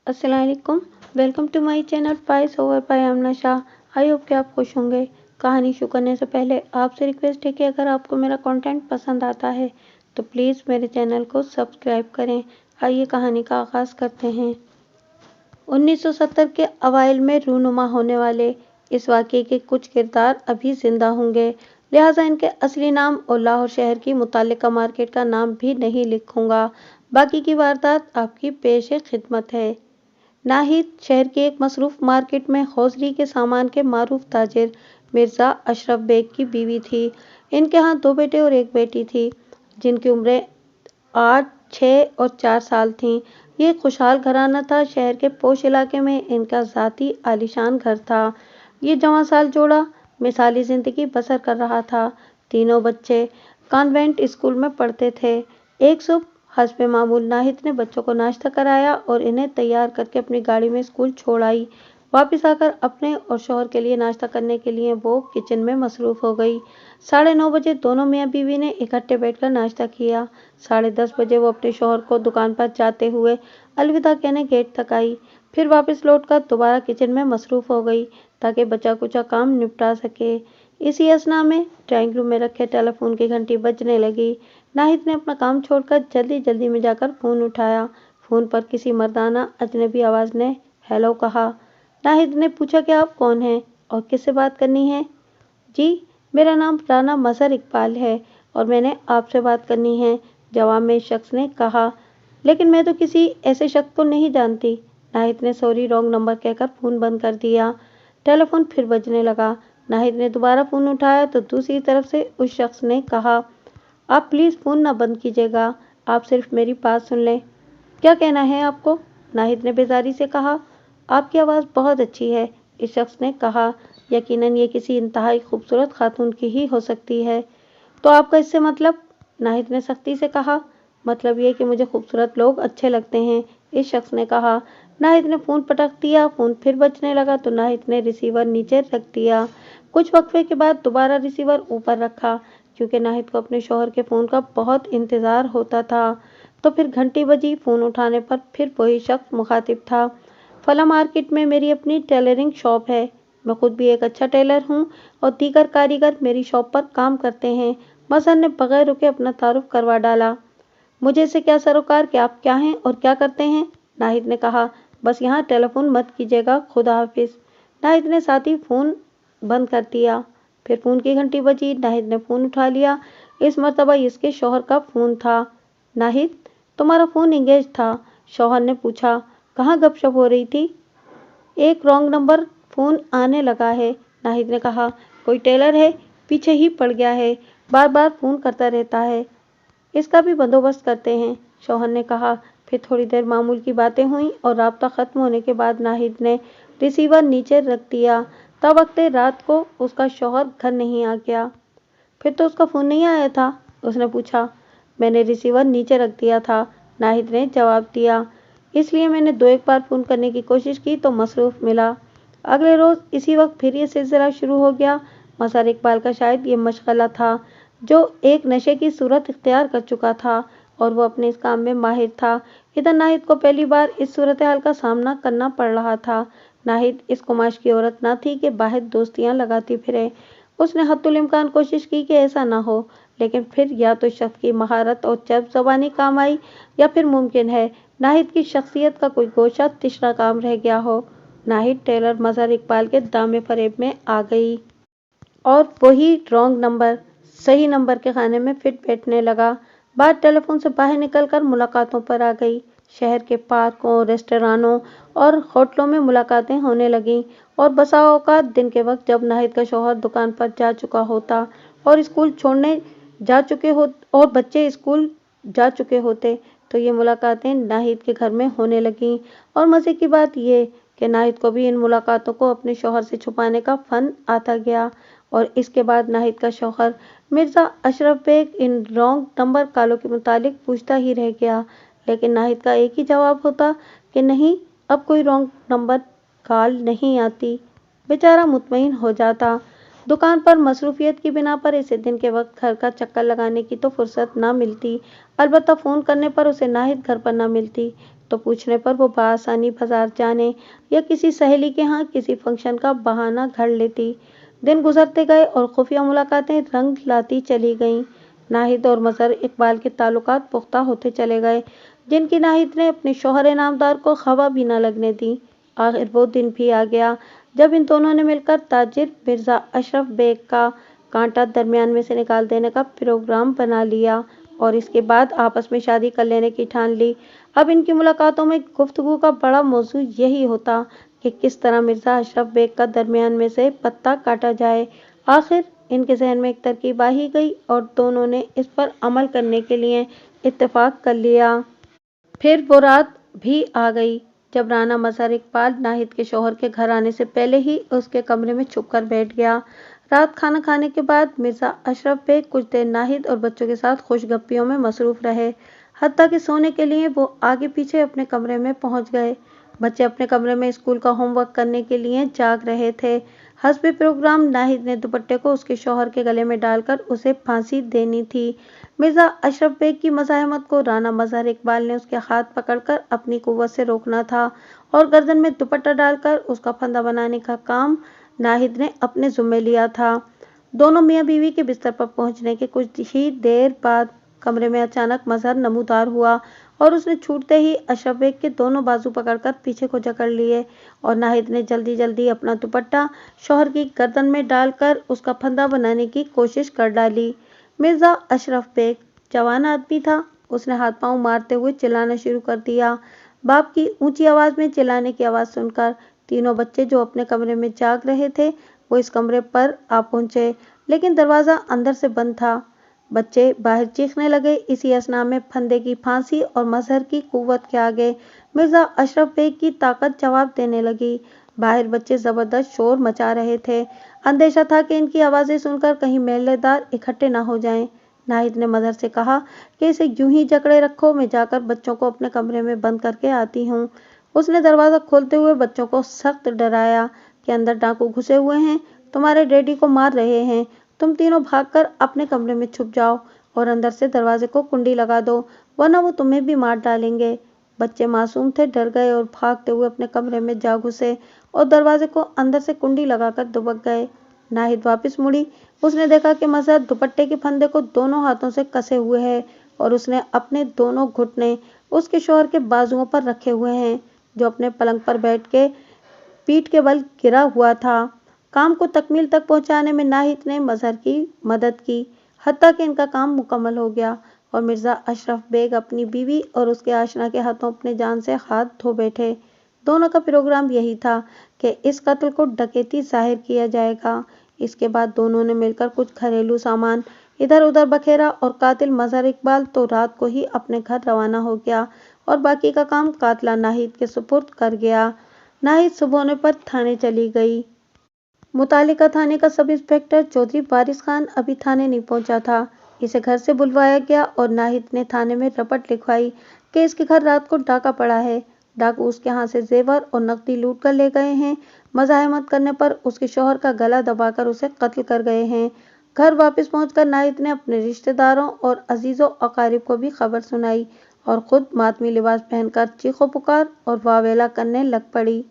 अस्सलाम वालेकुम। Welcome to my channel pies over by Amna Shah. I hope कि आप खुश होंगे। कहानी शुरू करने से पहले आपसे रिक्वेस्ट है कि अगर आपको मेरा कंटेंट पसंद आता है तो प्लीज़ मेरे चैनल को सब्सक्राइब करें। आइए कहानी का आगाज़ करते हैं। 1970 के अवाइल में रूनुमा होने वाले इस वाक़ये के कुछ किरदार अभी ज़िंदा होंगे, लिहाजा इनके असली नाम और लाहौर शहर की मुतल्लिका मार्केट का नाम भी नहीं लिखूंगा। बाकी की वारदात आपकी पेश खिदमत है। नाहिद शहर की एक मसरूफ़ मार्केट में हौजरी के सामान के मारूफ ताजिर मिर्ज़ा अशरफ बेग की बीवी थी। इनके यहाँ 2 बेटे और 1 बेटी थी, जिनकी उम्रें 8, 6 और 4 साल थीं। ये खुशहाल घराना था। शहर के पोश इलाके में इनका ज़ाती आलीशान घर था। ये जवां साल जोड़ा मिसाली ज़िंदगी बसर कर रहा था। तीनों बच्चे कॉन्वेंट स्कूल में पढ़ते थे। एक सुबह हस्बे मामूल नाहिद ने बच्चों को नाश्ता कराया और इन्हें तैयार करके अपनी गाड़ी में स्कूल छोड़ आई। वापस आकर अपने और शौहर के लिए नाश्ता करने के लिए वो किचन में मसरूफ़ हो गई। 9:30 बजे दोनों मियाँ बीवी ने इकट्ठे बैठकर नाश्ता किया। 10:30 बजे वो अपने शौहर को दुकान पर जाते हुए अलविदा कहने गेट तक आई। फिर वापस लौटकर दोबारा किचन में मसरूफ़ हो गई ताकि बचा कुचा काम निपटा सके। इसी असना में ड्राइंग रूम में रखे टेलीफोन की घंटी बजने लगी। नाहिद ने अपना काम छोड़कर जल्दी जल्दी में जाकर फ़ोन उठाया। फ़ोन पर किसी मर्दाना अजनबी आवाज़ ने हेलो कहा। नाहिद ने पूछा कि आप कौन हैं और किससे बात करनी है? जी, मेरा नाम राना मज़हर इकबाल है और मैंने आपसे बात करनी है, जवाब में शख्स ने कहा। लेकिन मैं तो किसी ऐसे शख्स को नहीं जानती। नाहिद ने सॉरी रॉन्ग नंबर कहकर फ़ोन बंद कर दिया। टेलीफोन फिर बजने लगा। नाहिद ने दोबारा फ़ोन उठाया तो दूसरी तरफ से उस शख्स ने कहा, आप प्लीज़ फ़ोन ना बंद कीजिएगा, आप सिर्फ मेरी बात सुन लें। क्या कहना है आपको? नाहिद ने बेजारी से कहा। आपकी आवाज़ बहुत अच्छी है, इस शख्स ने कहा। यकीनन ये किसी इंतहाई खूबसूरत खातून की ही हो सकती है। तो आपका इससे मतलब? नाहिद ने सख्ती से कहा। मतलब ये कि मुझे खूबसूरत लोग अच्छे लगते हैं, इस शख्स ने कहा। नाहिद ने फ़ोन पटक दिया। फ़ोन फिर बजने लगा तो नाहिद ने रिसीवर नीचे रख दिया। कुछ वक्फे के बाद दोबारा रिसीवर ऊपर रखा, क्योंकि नाहिद को अपने शौहर के फ़ोन का बहुत इंतज़ार होता था। तो फिर घंटी बजी। फ़ोन उठाने पर फिर वही शख्स मुखातिब था। फला मार्केट में मेरी अपनी टेलरिंग शॉप है। मैं खुद भी एक अच्छा टेलर हूँ और दीगर कारीगर मेरी शॉप पर काम करते हैं। मज़हर ने बगैर रुके अपना तारुफ करवा डाला। मुझे इससे क्या सरोकार कि आप क्या हैं और क्या करते हैं? नाहिद ने कहा। बस यहाँ टेलीफोन मत कीजिएगा, खुदा हाफिज़। नाहिद ने साथ ही फ़ोन बंद कर दिया। फिर फ़ोन की घंटी बजी। नाहिद ने फ़ोन उठा लिया। इस मर्तबा इसके शौहर का फ़ोन था। नाहिद, तुम्हारा फ़ोन इंगेज था, शौहर ने पूछा। कहाँ गपशप हो रही थी? एक रॉन्ग नंबर फ़ोन आने लगा है, नाहिद ने कहा। कोई टेलर है, पीछे ही पड़ गया है, बार बार फ़ोन करता रहता है। इसका भी बंदोबस्त करते हैं, शौहर ने कहा। फिर थोड़ी देर मामूल की बातें हुईं और राब्ता ख़त्म होने के बाद नाहिद ने रिसीवर नीचे रख दिया। तब वक्त रात को उसका शौहर घर नहीं आ गया। फिर तो उसका फ़ोन नहीं आया था? उसने पूछा। मैंने रिसीवर नीचे रख दिया था, नाहिद ने जवाब दिया। इसलिए मैंने 2-1 बार फ़ोन करने की कोशिश की तो मसरूफ़ मिला। अगले रोज़ इसी वक्त फिर ये सिलसिला शुरू हो गया। मज़हर इकबाल का शायद ये मशग़ला था, जो एक नशे की सूरत इख्तियार कर चुका था और वो अपने इस काम में माहिर था। इधर नाहिद को पहली बार इस सूरत हाल का सामना करना पड़ रहा था। नाहिद इस कुमाश की औरत न थी कि बाहर दोस्तियाँ लगाती फिरे। उसने हद्दुल इम्कान कोशिश की कि ऐसा ना हो, लेकिन फिर या तो शख्स की महारत और चर्ब ज़बानी काम आई या फिर मुमकिन है नाहिद की शख्सियत का कोई गोशा तिश्रा काम रह गया हो। नाहिद टेलर मज़हर इकबाल के दामे फरेब में आ गई और वही रॉन्ग नंबर सही नंबर के खाने में फिट बैठने लगा। बात टेलीफोन से बाहर निकलकर मुलाकातों पर आ गई। शहर के पार्कों, रेस्टोरानों और होटलों में मुलाकातें होने लगीं और बसा औकात दिन के वक्त जब नाहिद का शौहर दुकान पर जा चुका होता और स्कूल छोड़ने जा चुके हो और बच्चे स्कूल जा चुके होते तो ये मुलाकातें नाहिद के घर में होने लगीं। और मज़े की बात ये कि नाहिद को भी इन मुलाकातों को अपने शौहर से छुपाने का फ़न आता गया और इसके बाद नाहिद का शौहर मिर्ज़ा अशरफ बेग इन रॉन्ग नंबर कॉलों के मुतालिक पूछता ही रह गया, लेकिन नाहिद का एक ही जवाब होता कि नहीं, अब कोई रॉन्ग नंबर कॉल नहीं आती। बेचारा मुतमईन हो जाता। दुकान पर मसरूफियत की बिना पर इसे दिन के वक्त घर का चक्कर लगाने की तो फुर्सत ना मिलती, अलबत्ता फ़ोन करने पर उसे नाहिद घर पर ना मिलती। तो पूछने पर वो बआसानी बाजार जाने या किसी सहेली के यहाँ किसी फंक्शन का बहाना घड़ लेती। दिन गुजरते गए और खुफिया मुलाकातें रंग लाती चली गईं। नाहिद और मजहर इकबाल के ताल्लुकात पुख्ता होते चले गए, जिनकी नाहिद ने अपने शौहर नामदार को हवा भी न लगने दी। आखिर वो दिन भी आ गया जब इन दोनों ने मिलकर ताजिर मिर्जा अशरफ बेग का कांटा दरमियान में से निकाल देने का प्रोग्राम बना लिया और इसके बाद आपस में शादी कर लेने की ठान ली। अब इनकी मुलाकातों में गुफ्तगू का बड़ा मौजू यही होता कि किस तरह मिर्जा अशरफ बेग का दरमियान में से पत्ता काटा जाए। आखिर इनके जहन में एक तरकीब आ ही गई और दोनों ने इस पर अमल करने के लिए इत्तेफाक कर लिया। फिर वो रात भी आ गई जब राना मजहर इकबाल नाहिद के शौहर के घर आने से पहले ही उसके कमरे में छुपकर बैठ गया। रात खाना खाने के बाद मिर्जा अशरफ बेग कुछ देर नाहिद और बच्चों के साथ खुशगप्पियों में मसरूफ रहे, हत्ता कि सोने के लिए वो आगे पीछे अपने कमरे में पहुंच गए। बच्चे अपने कमरे में स्कूल का होमवर्क करने के लिए जाग रहे थे। हस्बे प्रोग्राम नाहिद ने दुपट्टे को उसके शौहर के गले में डालकर उसे फांसी देनी थी। मिर्जा अशरफ बेग की मज़ाहमत को राना मजहर इकबाल ने उसके हाथ पकड़कर अपनी कुव्वत से रोकना था और गर्दन में दुपट्टा डालकर उसका फंदा बनाने का काम नाहिद ने अपने ज़िम्मे लिया था। दोनों मियाँ बीवी के बिस्तर पर पहुंचने के कुछ ही देर बाद कमरे में अचानक मजहर नमूदार हुआ और उसने छूटते ही अशरफ बेग के दोनों बाजू पकड़कर पीछे को जकड़ लिए और नाहिद ने जल्दी जल्दी अपना दुपट्टा शौहर की गर्दन में डालकर उसका फंदा बनाने की कोशिश कर डाली। मिर्जा अशरफ बेग जवान आदमी था। उसने हाथ पांव मारते हुए चिल्लाना शुरू कर दिया। बाप की ऊंची आवाज में चिल्लाने की आवाज सुनकर तीनों बच्चे जो अपने कमरे में जाग रहे थे वो इस कमरे पर आ पहुंचे, लेकिन दरवाजा अंदर से बंद था। बच्चे बाहर चीखने लगे। इसी असना में फंदे की फांसी और मजहर की कुव्वत के आगे मिर्जा अशरफ बेग की ताकत जवाब देने लगी। बाहर बच्चे जबरदस्त शोर मचा रहे थे। अंदेशा था कि इनकी आवाजें सुनकर कहीं मेलेदार इकट्ठे न हो जाएं। नाहिद ने मजहर से कहा कि इसे यूं ही जकड़े रखो, मैं जाकर बच्चों को अपने कमरे में बंद करके आती हूँ। उसने दरवाजा खोलते हुए बच्चों को सख्त डराया कि अंदर डाकू घुसे हुए हैं, तुम्हारे डैडी को मार रहे हैं, तुम तीनों भागकर अपने कमरे में छुप जाओ और अंदर से दरवाजे को कुंडी लगा दो, वरना वो तुम्हें भी मार डालेंगे। बच्चे मासूम थे, डर गए और भागते हुए अपने कमरे में जा घुसे और दरवाजे को अंदर से कुंडी लगाकर दुबक गए। नाहिद वापस मुड़ी। उसने देखा कि मजहर दुपट्टे के फंदे को दोनों हाथों से कसे हुए है और उसने अपने दोनों घुटने उसके शौहर के बाजुओं पर रखे हुए हैं, जो अपने पलंग पर बैठ के पीठ के बल गिरा हुआ था। काम को तकमील तक पहुंचाने में नाहिद ने मजहर की मदद की, हत्ता कि इनका काम मुकम्मल हो गया और मिर्जा अशरफ बेग अपनी बीवी और उसके आशना के हाथों अपने जान से हाथ धो बैठे। दोनों का प्रोग्राम यही था कि इस कत्ल को डकैती जाहिर किया जाएगा। इसके बाद दोनों ने मिलकर कुछ घरेलू सामान इधर उधर बखेरा और कातिल मजहर इकबाल तो रात को ही अपने घर रवाना हो गया और बाकी का काम कातला नाहिद के सुपुर्द कर गया। नाहिद सुबह होने पर थाने चली गई। मुतालिका थाने का सब इंस्पेक्टर चौधरी वारिस खान अभी थाने नहीं पहुंचा था। इसे घर से बुलवाया गया और नाहिद ने थाने में रपट लिखवाई कि इसके घर रात को डाका पड़ा है। डाकू उसके यहाँ से जेवर और नकदी लूट कर ले गए हैं। मज़ाहमत करने पर उसके शौहर का गला दबाकर उसे कत्ल कर गए हैं। घर वापस पहुंचकर नाहिद ने अपने रिश्तेदारों और अजीज़ों अकारिब को भी खबर सुनाई और खुद मातमी लिबास पहनकर चीखो पुकार और वावेला करने लग पड़ी।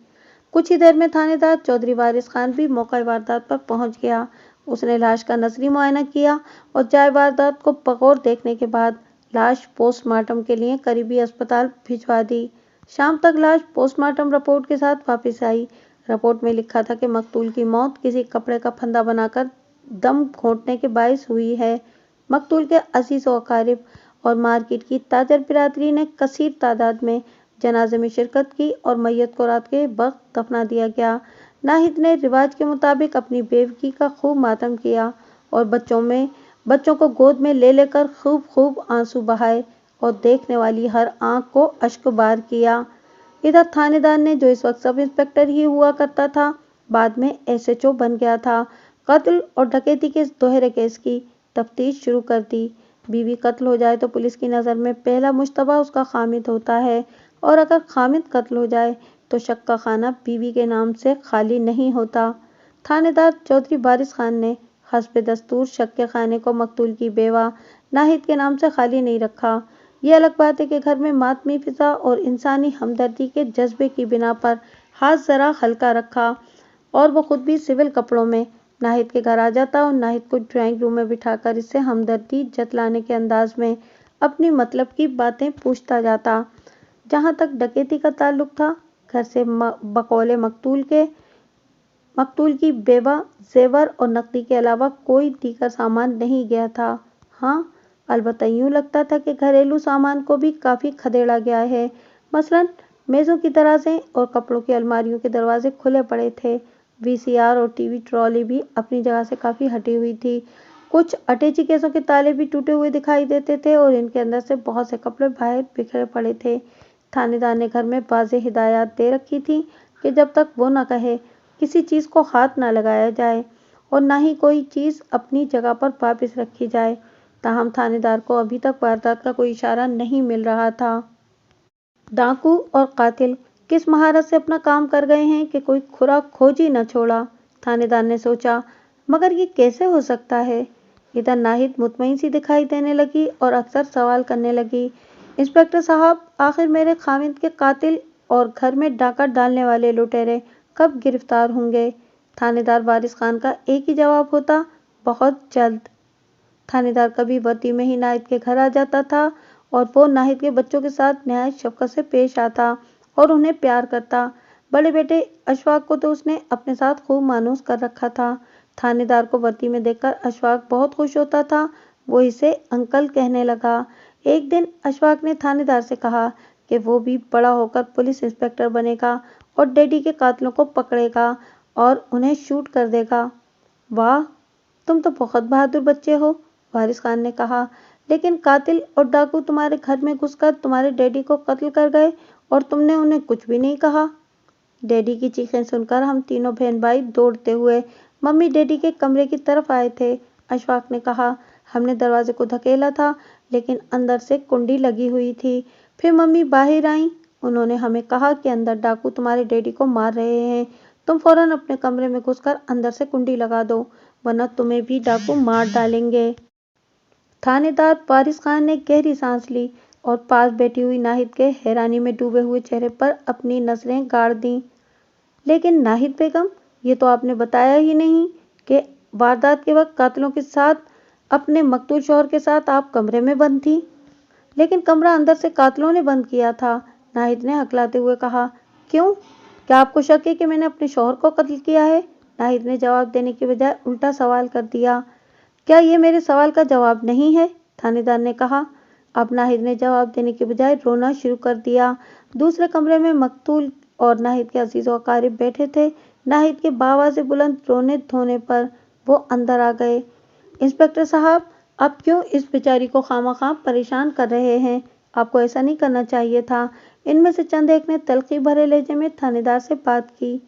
कुछ ही देर में थानेदार चौधरी वारिस खान भी मौका वारदात पर पहुंच गया। उसने लाश का नजरी मुआयना किया और जाए वारदात को बगौर देखने के बाद लाश पोस्टमार्टम के लिए करीबी अस्पताल भिजवा दी। शाम तक लाश पोस्टमार्टम रिपोर्ट के साथ वापस आई। रिपोर्ट में लिखा था कि मकतूल की मौत किसी कपड़े का फंदा बनाकर दम घोंटने के बायस हुई है। मकतूल के अजीज़ व अकारिब और मार्केट की ताजर बिरादरी ने कसीर तादाद में जनाजे में शिरकत की और मैयत को रात के वक्त दफना दिया गया। नाहिद ने रिवाज के मुताबिक अपनी बेवकी का खूब मातम किया और बच्चों को गोद में ले लेकर खूब खूब आंसू बहाए और देखने वाली हर आंख को अश्कबार किया। इधर थानेदार ने, जो इस वक्त सब इंस्पेक्टर ही हुआ करता था, बाद में एसएचओ बन गया था, कत्ल और डकैती के इस दोहरे केस की तफ्तीश शुरू कर दी। बीवी कत्ल हो जाए तो पुलिस की नज़र में पहला मुश्तबा उसका खामिद होता है और अगर खामिद कत्ल हो जाए तो शक का खाना बीवी के नाम से खाली नहीं होता। थानेदार चौधरी वारिस खान ने हस्ब दस्तूर शक के खाने को मकतूल की बेवा नाहिद के नाम से खाली नहीं रखा। ये अलग बात है कि घर में मातमी फिजा और इंसानी हमदर्दी के जज्बे की बिना पर हाथ जरा हल्का रखा और वो खुद भी सिविल कपड़ों में नाहिद के घर आ जाता और नाहिद को ड्राइंग रूम में बिठाकर इससे हमदर्दी जतलाने के अंदाज में अपनी मतलब की बातें पूछता जाता। जहाँ तक डकैती का ताल्लुक था, घर से बकौले मकतूल की बेवा जेवर और नकदी के अलावा कोई दीगर सामान नहीं गया था। हाँ, अलबत्ता यूं लगता था कि घरेलू सामान को भी काफी खदेड़ा गया है। मसलन मेजों की दराजें और कपड़ों की अलमारियों के दरवाजे खुले पड़े थे। वीसीआर और टीवी ट्रॉली भी अपनी जगह से काफी हटी हुई थी। कुछ अटैची केसों के ताले भी टूटे हुए दिखाई देते थे और इनके अंदर से बहुत से कपड़े बाहर बिखरे पड़े थे। थानेदार ने घर में वाज़ेह हिदायत दे रखी थी कि जब तक वो न कहे किसी चीज़ को हाथ न लगाया जाए और न ही कोई चीज़ अपनी जगह पर वापस रखी जाए। ताहम थानेदार को अभी तक वारदात का कोई इशारा नहीं मिल रहा था। डाकू और कातिल किस महारत से अपना काम कर गए हैं कि कोई खुराक खोज ही न छोड़ा। थानेदार ने सोचा, मगर ये कैसे हो सकता है। इधर नाहिद मुतमईन सी दिखाई देने लगी और अक्सर सवाल करने लगी, इंस्पेक्टर साहब, आखिर मेरे खामिद के कातिल और घर में डाका डालने वाले लुटेरे कब गिरफ्तार होंगे। थानेदार वारिस खान का एक ही जवाब होता, बहुत जल्द। थानेदार कभी वर्दी में ही नाहिद के घर आ जाता था और वो नाहिद के बच्चों के साथ नहायत शफकत से पेश आता और उन्हें प्यार करता। बड़े बेटे अशफाक को तो उसने अपने साथ खूब मानूस कर रखा था। थानेदार को वर्दी में देखकर अशफाक बहुत खुश होता था। वो इसे अंकल कहने लगा। एक दिन अशफाक ने थानेदार से कहा कि वो भी बड़ा होकर पुलिस इंस्पेक्टर बनेगा और डैडी के कातिलों को पकड़ेगा और उन्हें शूट कर देगा। वाह, तुम तो बहुत बहादुर बच्चे हो, वारिस खान ने कहा। लेकिन कातिल और डाकू तुम्हारे घर में घुसकर तुम्हारे डैडी को कत्ल कर गए और तुमने उन्हें कुछ भी नहीं कहा। डैडी की चीखें सुनकर हम तीनों बहन भाई दौड़ते हुए मम्मी डैडी के कमरे की तरफ आए थे, अशफाक ने कहा। हमने दरवाजे को धकेला था लेकिन अंदर से कुंडी लगी हुई थी। फिर मम्मी बाहर आई। उन्होंने हमें कहा कि अंदर डाकू तुम्हारे डैडी को मार रहे हैं। तुम फौरन अपने कमरे में घुसकर अंदर से कुंडी लगा दो, वरना तुम्हें भी डाकू मार डालेंगे। थानेदार वारिस खान ने गहरी सांस ली और पास बैठी हुई नाहिद के हैरानी में डूबे हुए चेहरे पर अपनी नजरें गाड़ दी। लेकिन नाहिद बेगम, ये तो आपने बताया ही नहीं कि वारदात के वक्त कातिलों के साथ अपने मकतूल शौहर के साथ आप कमरे में बंद थी। लेकिन कमरा अंदर से कातिलों ने बंद किया था, नाहिद ने हकलाते हुए कहा। क्यों, क्या आपको शक है कि मैंने अपने शौहर को कत्ल किया है। नाहिद ने जवाब देने की बजाय उल्टा सवाल कर दिया। क्या ये मेरे सवाल का जवाब नहीं है, थानेदार ने कहा। अब नाहिद ने जवाब देने के बजाय रोना शुरू कर दिया। दूसरे कमरे में मकतूल और नाहिद के अजीज व अकारिब बैठे थे। नाहिद के बावाज़े बुलंद रोने धोने पर वो अंदर आ गए। इंस्पेक्टर साहब, आप क्यों इस बेचारी को खामखा परेशान कर रहे हैं। आपको ऐसा नहीं करना चाहिए था। इनमें से चंद एक ने तलखी भरे लहजे में थानेदार से बात की।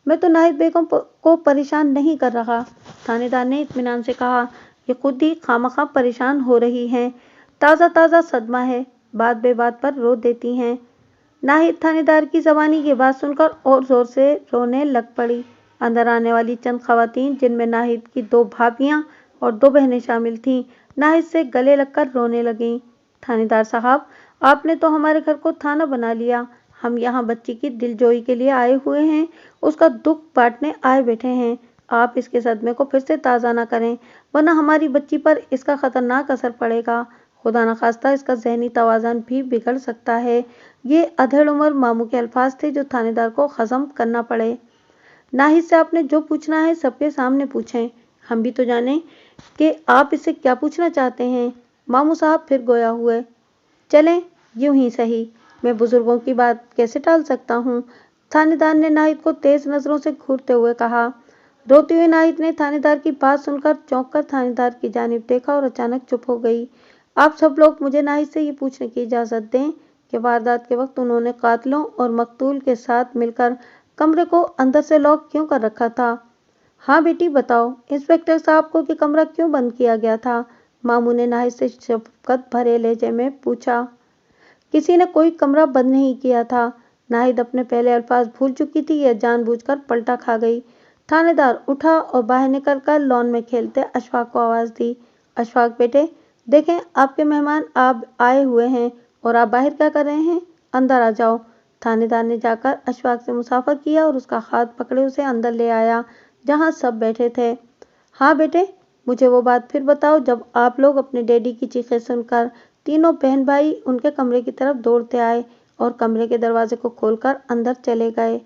मैं तो नाहिद बेगम को परेशान नहीं कर रहा, थानेदार ने इत्मीनान से कहा। ये खुद ही खामखा परेशान हो रही हैं। ताज़ा ताज़ा सदमा है, बात बे बात पर रो देती हैं। नाहिद थानेदार की ज़बानी ये बात सुनकर और जोर से रोने लग पड़ी। अंदर आने वाली चंद खवातीन, जिनमें नाहिद की 2 भाभियां और 2 बहनें शामिल थीं, नाहिद से गले लगकर रोने लगीं। थानेदार साहब, आपने तो हमारे घर को थाना बना लिया। हम यहाँ बच्ची की दिलजोई के लिए आए हुए हैं, उसका दुख बांटने आए बैठे हैं। आप इसके सदमे को फिर से ताज़ा ना करें, वरना हमारी बच्ची पर इसका खतरनाक असर पड़ेगा। खुदा न खास्ता इसका जहनी तवाज़ुन भी बिगड़ सकता है। ये अधेड़ उम्र मामू के अल्फाज थे जो थानेदार को हज़म करना पड़े। नाहिद से आपने जो पूछना है सबके सामने पूछें। हम भी तो जाने कि आप इससे क्या पूछना चाहते हैं। मामू साहब फिर गोया हुए। चलें, यूं ही सही, मैं बुजुर्गों की बात कैसे टाल सकता हूँ, थानेदार ने नाहिद को तेज नजरों से घूरते हुए कहा। रोते हुए नाहिद ने थानेदार की बात सुनकर चौंक कर थानेदार की जानिब देखा और अचानक चुप हो गई। आप सब लोग मुझे नाहिद से ये पूछने की इजाज़त दें कि वारदात के वक्त उन्होंने कातिलों और मकतूल के साथ मिलकर कमरे को अंदर से लॉक क्यों कर रखा था। हाँ बेटी बताओ, इंस्पेक्टर साहब को कि कमरा क्यों बंद किया गया था, मामू ने नाहिद से शफकत भरे लहजे में पूछा। किसी ने कोई कमरा बंद नहीं किया था। नाहिद अपने पहले अल्फाज भूल चुकी थी, यह जानबूझकर पलटा खा गई। थानेदार उठा और बाहर निकलकर लॉन में खेलते अशफाक को आवाज़ दी। अशफाक बेटे, देखें, आपके मेहमान आप आए हुए हैं और आप बाहर क्या कर रहे हैं? अंदर आ जाओ। थानेदार ने जाकर अशफाक से मुसाफा किया और उसका हाथ पकड़े उसे अंदर ले आया जहां सब बैठे थे। हाँ बेटे, मुझे वो बात फिर बताओ जब आप लोग अपने डैडी की चीखें सुनकर तीनों बहन भाई उनके कमरे की तरफ दौड़ते आए और कमरे के दरवाजे को खोलकर अंदर चले गए।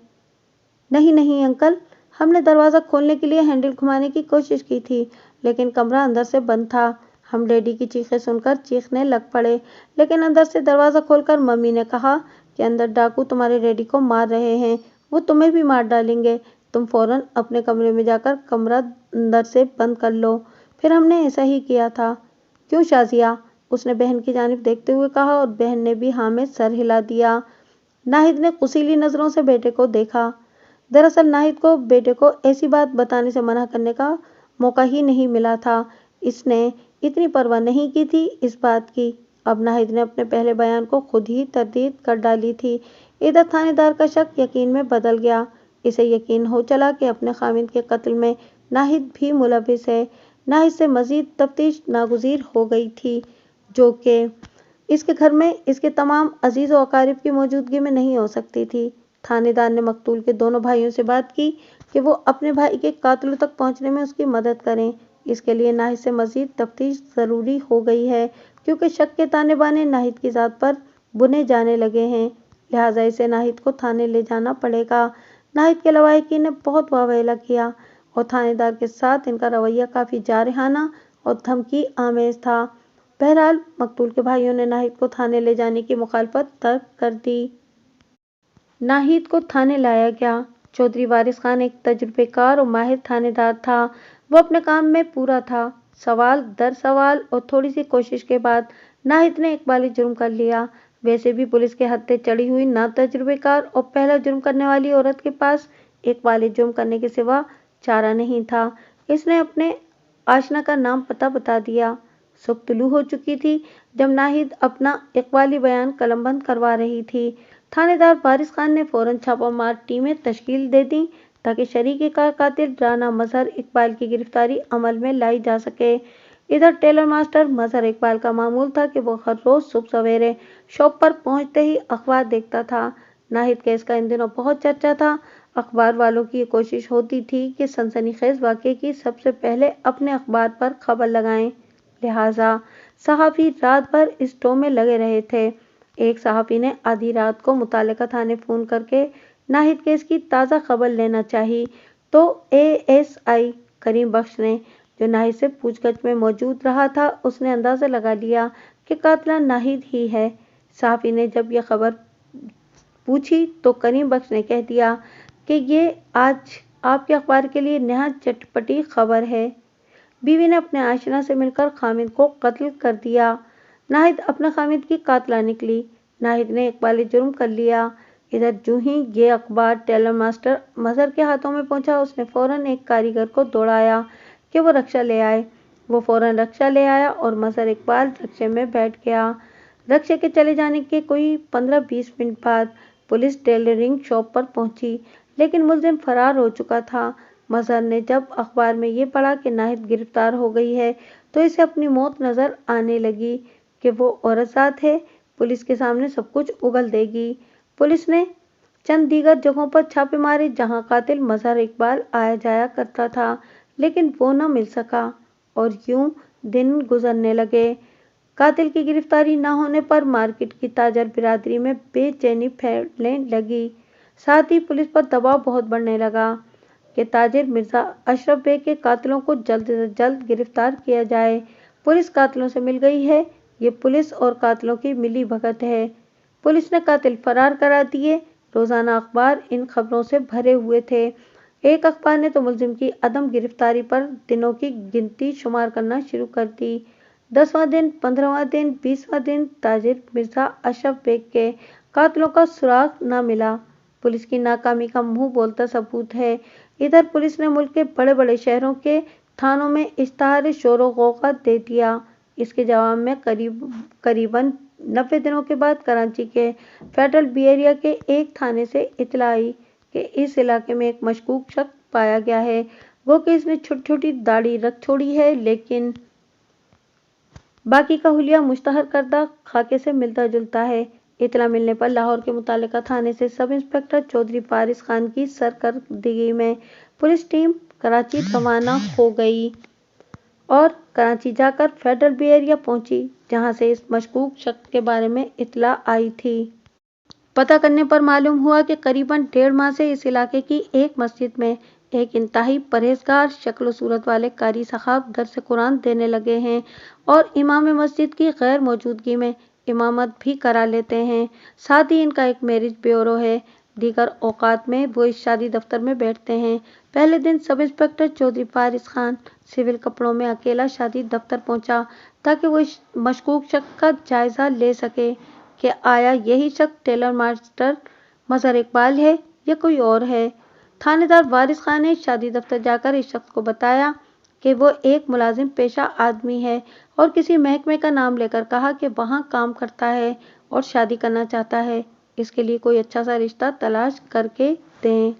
नहीं नहीं अंकल, हमने दरवाज़ा खोलने के लिए हैंडल घुमाने की कोशिश की थी, लेकिन कमरा अंदर से बंद था। हम डैडी की चीखें सुनकर चीखने लग पड़े, लेकिन अंदर से दरवाज़ा खोलकर मम्मी ने कहा कि अंदर डाकू तुम्हारे डैडी को मार रहे हैं, वो तुम्हें भी मार डालेंगे। तुम फौरन अपने कमरे में जाकर कमरा अंदर से बंद कर लो। फिर हमने ऐसा ही किया था। क्यों शाजिया? उसने बहन की जानिब देखते हुए कहा और बहन ने भी हाँ में सर हिला दिया। नाहिद ने कुसीली नज़रों से बेटे को देखा। दरअसल नाहिद को बेटे को ऐसी बात बताने से मना करने का मौका ही नहीं मिला था। इसने इतनी परवाह नहीं की थी इस बात की। अब नाहिद ने अपने पहले बयान को खुद ही तरदीद कर डाली थी। इधर थानेदार का शक यकीन में बदल गया। इसे यकीन हो चला कि अपने खामिद के कत्ल में नाहिद भी मुलविस है। नाहिद से मजीद तफ्तीश नागुज़ीर हो गई थी, जो कि इसके घर में इसके तमाम अजीज़ व अकारिब की मौजूदगी में नहीं हो सकती थी। थानेदार ने मकतूल के दोनों भाइयों से बात की कि वो अपने भाई के कातिलों तक पहुंचने में उसकी मदद करें। इसके लिए नाहिद से मजीद तफ्तीश ज़रूरी हो गई है, क्योंकि शक के ताने बाने नाहिद की ज़ात पर बुने जाने लगे हैं। लिहाजा इसे नाहिद को थाने ले जाना पड़ेगा। नाहिद के लवाहिकीन ने बहुत वावेला किया और थानेदार के साथ इनका रवैया काफ़ी जारहाना और धमकी आमेज था। बहरहाल मकतूल के भाइयों ने नाहिद को थाने ले जाने की मुखालफत तर्क कर दी। नाहिद को थाने लाया गया। चौधरी वारिस खान एक तजुर्बेकार और माहिर थानेदार था। वो अपने काम में पूरा था। सवाल दर सवाल और थोड़ी सी कोशिश के बाद नाहिद ने इकबाली जुर्म कर लिया। वैसे भी पुलिस के हत्थे चढ़ी हुई नातजुर्बेकार और पहला जुर्म करने वाली औरत के पास इकबाली जुर्म करने के सिवा चारा नहीं था। इसने अपने आशना का नाम पता बता दिया। सुबह तुलू हो चुकी थी जब नाहिद अपना इकबाली बयान कलमबंद करवा रही थी। थानेदार वारिस खान ने फौरन छापामार टीमें तश्कील दे दी ताकि शरीके का कातिल राना मजहर इकबाल की गिरफ्तारी अमल में लाई जा सके। इधर टेलर मास्टर मजहर इकबाल का मामूल था कि वो हर रोज सुबह सवेरे शॉप पर पहुंचते ही अखबार देखता था। नाहिद केस का इन दिनों बहुत चर्चा था। अखबार वालों की ये कोशिश होती थी कि सनसनीखेज वाक़े की सबसे पहले अपने अखबार पर खबर लगाएं। लिहाजा सहाफ़ी रात भर इस टो में लगे रहे थे। एक सहाफ़ी ने आधी रात को मुतालिका थाने फ़ोन करके नाहिद केस की ताज़ा खबर लेना चाही, तो एएसआई करीम बख्श ने, जो नाहिद से पूछगछ में मौजूद रहा था, उसने अंदाज़ा लगा लिया कि कातिल नाहिद ही है। सहाफ़ी ने जब यह खबर पूछी तो करीम बख्श ने कह दिया कि ये आज आपके अखबार के लिए नहायत चटपटी खबर है। बीवी ने अपने आशना से मिलकर खामिद को कत्ल कर दिया। नाहिद अपने खामिद की कातला निकली। नाहिद ने इकबाली जुर्म कर लिया। इधर जूं ही ये अखबार टेलर मास्टर मजहर के हाथों में पहुंचा, उसने फौरन एक कारीगर को दौड़ाया कि वो रक्षा ले आए। वो फौरन रक्षा ले आया और मजहर इकबाल रक्षे में बैठ गया। रक्षे के चले जाने के कोई 15-20 मिनट बाद पुलिस टेलरिंग शॉप पर पहुंची, लेकिन मुलजिम फरार हो चुका था। मजहर ने जब अखबार में ये पढ़ा कि नाहिद गिरफ्तार हो गई है, तो इसे अपनी मौत नज़र आने लगी कि वो औरत ज़ात है, पुलिस के सामने सब कुछ उगल देगी। पुलिस ने चंद दीगर जगहों पर छापे मारे जहां कातिल मजहर इकबाल आया जाया करता था, लेकिन वो न मिल सका और यूं दिन गुजरने लगे। कातिल की गिरफ्तारी न होने पर मार्केट की ताजर बिरादरी में बेचैनी फैलने लगी। साथ ही पुलिस पर दबाव बहुत बढ़ने लगा कि ताजिर मिर्जा अशरफ बेग के कातिलों को जल्द से जल्द गिरफ्तार किया जाए। पुलिस कातिलों से मिल गई है, ये पुलिस और कातिलों की मिली भगत है। पुलिस ने कातिल फरार करा दिए। रोजाना अखबार इन खबरों से भरे हुए थे। एक अखबार ने तो मुलजिम की अदम गिरफ्तारी पर दिनों की गिनती शुमार करना शुरू कर दी। 10वां दिन, 15वां दिन, 20वां दिन ताजिर मिर्जा अशरफ बेग के कातिलों का सुराग न मिला। पुलिस की नाकामी का मुंह बोलता सबूत है। इधर पुलिस ने मुल्क के बड़े बड़े शहरों के थानों में इश्तहार शोर गौगा दे दिया। इसके जवाब में करीबन 90 दिनों के बाद कराची के फेडरल बी एरिया के एक थाने से इत्तला आई कि इस इलाके में एक मशकूक शख्स पाया गया है। वो कि इसने छोटी छोटी दाढ़ी रख छोड़ी है, लेकिन باقی کا حلیہ مشتہر کردہ خاکے سے ملتا جلتا ہے۔ اطلاع ملنے پر لاہور کے متعلقہ تھانے سے سب انسپکٹر چودھری وارث خان کی سرکردگی میں پولیس ٹیم کراچی روانہ ہو گئی اور کراچی جا کر فیڈرل بی ایریا پہنچی، جہاں سے اس مشکوک شخص کے بارے میں اطلاع آئی تھی۔ پتہ کرنے پر معلوم ہوا کہ قریباً 1.5 ماہ سے اس علاقے کی ایک مسجد میں ایک انتہائی پرہیزگار شکل و صورت والے قاری صاحب درس قرآن دینے لگے ہیں اور امام مسجد کی غیر موجودگی میں امامت بھی کرا لیتے ہیں۔ ساتھ ہی ان کا ایک میرج بیورو ہے۔ دیگر اوقات میں وہ اس شادی دفتر میں بیٹھتے ہیں۔ پہلے دن سب انسپکٹر چودھری وارث خان سول کپڑوں میں اکیلا شادی دفتر پہنچا تاکہ وہ اس مشکوک شخص کا جائزہ لے سکے کہ آیا یہی شخص ٹیلر ماسٹر مظہر اقبال ہے یا کوئی اور ہے۔ تھانے دار وارث خان نے شادی دفتر جا کر اس شخص کو بتایا کہ وہ ایک ملازم پیشہ آدمی ہے اور کسی محکمے کا نام لے کر کہا کہ وہاں کام کرتا ہے اور شادی کرنا چاہتا ہے، اس کے لیے کوئی اچھا سا رشتہ تلاش کر کے دیں۔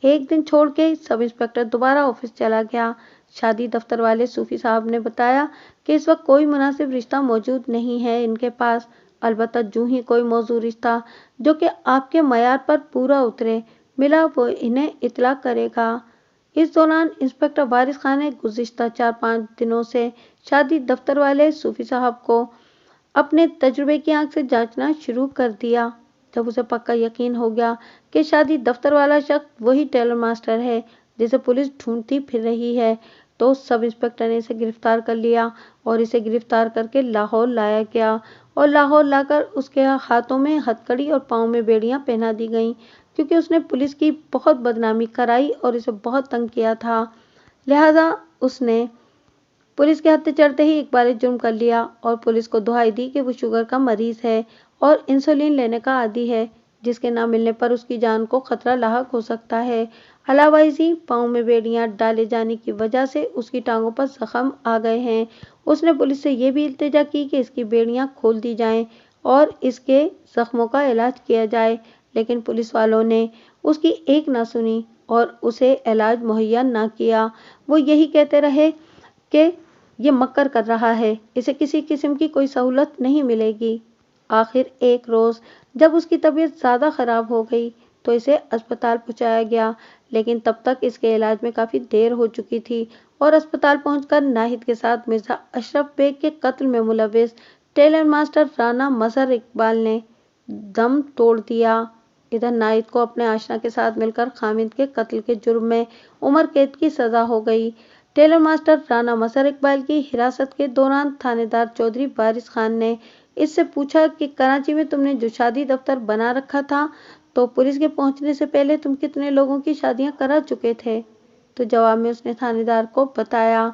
ایک دن چھوڑ کے سب انسپکٹر دوبارہ آفس چلا گیا۔ شادی دفتر والے صوفی صاحب نے بتایا کہ اس وقت کوئی مناسب رشتہ موجود نہیں ہے ان کے پاس، البتہ جو ہی کوئی موزوں رشتہ جو کہ آپ کے معیار پر پورا اترے ملا وہ انہیں اطلاع کرے گا۔ اس دوران انسپکٹر وارث خان نے گزشتہ 4-5 دنوں سے شادی دفتر والے صوفی صاحب کو اپنے تجربے کی آنکھ سے جانچنا شروع کر دیا۔ جب اسے پکا یقین ہو گیا کہ شادی دفتر والا شخص وہی ٹیلر ماسٹر ہے جسے پولیس ڈھونڈتی پھر رہی ہے، تو سب انسپکٹر نے اسے گرفتار کر لیا اور اسے گرفتار کر کے لاہور لایا گیا اور لاہور لا کر اس کے ہاتھوں میں ہتھکڑی اور پاؤں میں بیڑیاں پہنا دی گئیں، کیونکہ اس نے پولیس کی بہت بدنامی کرائی اور اسے بہت تنگ کیا تھا۔ لہٰذا اس نے پولیس کے ہتھے چڑھتے ہی اقبال جرم کر لیا اور پولیس کو دہائی دی کہ وہ شوگر کا مریض ہے اور انسولین لینے کا عادی ہے، جس کے نہ ملنے پر اس کی جان کو خطرہ لاحق ہو سکتا ہے۔ علاوہ ازیں پاؤں میں بیڑیاں ڈالے جانے کی وجہ سے اس کی ٹانگوں پر زخم آ گئے ہیں۔ اس نے پولیس سے یہ بھی التجا کی کہ اس کی بیڑیاں کھول دی جائیں اور اس کے زخموں کا علاج کیا جائے، لیکن پولیس والوں نے اس کی ایک نہ سنی اور اسے علاج مہیا نہ کیا۔ وہ یہی کہتے رہے کہ یہ مکر کر رہا ہے، اسے کسی قسم کی کوئی سہولت نہیں ملے گی۔ آخر ایک روز جب اس کی طبیعت زیادہ خراب ہو گئی تو اسے اسپتال پہنچایا گیا، لیکن تب تک اس کے علاج میں کافی دیر ہو چکی تھی اور اسپتال پہنچ کر ناہید کے ساتھ مرزا اشرف بیگ کے قتل میں ملوث ٹیلر ماسٹر رانا مظہر اقبال نے دم توڑ دیا۔ ادھر ناہید کو اپنے آشنا کے ساتھ مل کر خامد کے قتل کے جرم میں عمر قید کی سزا ہو گئی۔ ٹیلر ماسٹر رانا مظہر اقبال کی حراست کے دوران تھانے دار چودھری وارث خان نے اس سے پوچھا کہ کراچی میں تم نے جو شادی دفتر بنا رکھا تھا تو پولیس کے پہنچنے سے پہلے تم کتنے لوگوں کی شادیاں کرا چکے تھے؟ تو جواب میں اس نے تھانے دار کو بتایا،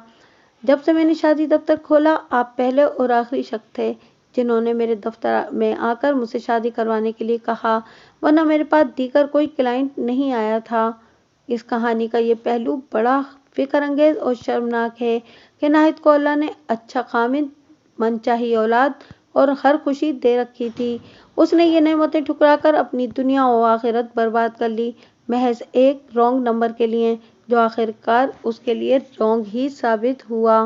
جب سے میں نے شادی دفتر کھولا آپ پہلے اور آخری شخص تھے جنہوں نے میرے دفتر میں آ کر مجھ سے شادی کروانے کے لیے کہا، ورنہ میرے پاس دیگر کوئی کلائنٹ نہیں آیا تھا۔ اس کہانی کا یہ پہلو بڑا فکر انگیز اور شرمناک ہے کہ ناہید کو اللہ نے اچھا خامد، من چاہی اولاد اور ہر خوشی دے رکھی تھی، اس نے یہ نعمتیں ٹھکرا کر اپنی دنیا و آخرت برباد کر لی محض ایک رانگ نمبر کے لیے، جو آخرکار اس کے لیے رانگ ہی ثابت ہوا۔